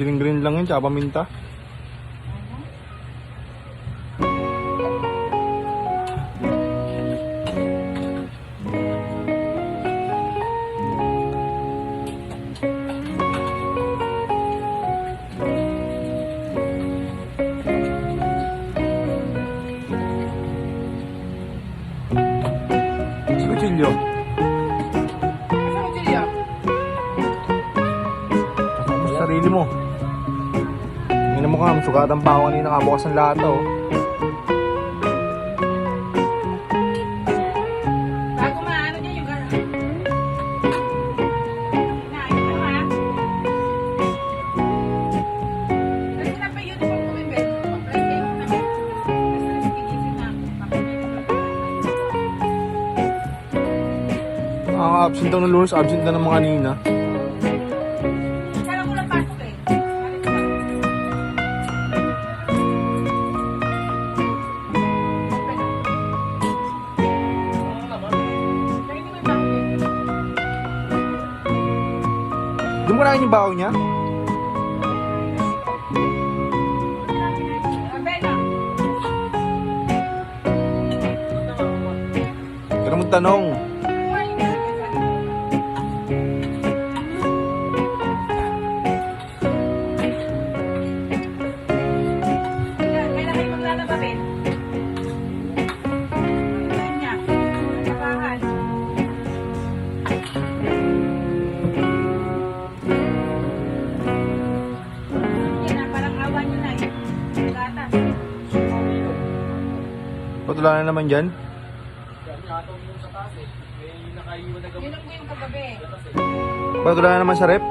Green lang yun, tsaka paminta. Kutsilyo. Sarili mo. Tingnan mo ka, sugatan pa ako kanina nakabukas ng lata oh. Bago maano dyan yung gano'n. Naayos mo ha. Kasi na pa yun yung pag-uwin, pag-plastic na ba? Kasi nagigising na ako. Nakaka-absent daw ng Lunes, absent na naman kanina. Sarang ko lang pasok eh. Alis ka. Lagi naman bakit eh. Doon mo na yung baho niya? Abena. Pero mo tanong. Kailan kayo maglalaba, Ben? Kailan niya? Nagkabahan. Yan na, parang awa niyo na eh. Gatas. Ba't wala na naman dyan? Yun ang yung kagabi. Ba't wala na naman sa rep?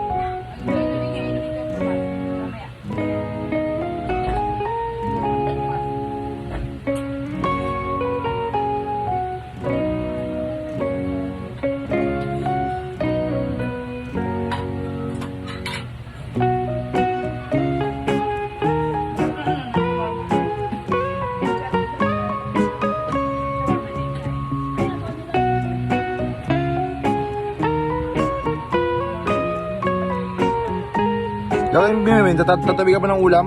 Gawin mo yun, tatabi ka pa ng ulam?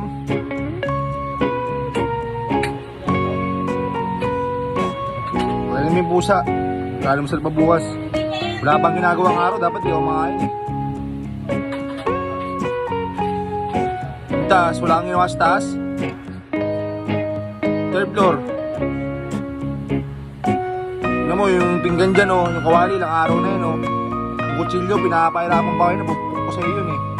Wala naman yung pusa. Kala mo sa bukas. Wala pang ginagawang araw, dapat di ako makain eh. Yung taas, wala kang ginawa sa taas. Third floor. Tignan mo, yung pinggan dyan oh, yung kawali, ilang araw na yun oh. Yung kutsilyo, pinapahirapan pa kayo, napupuk ko sa iyo yun eh.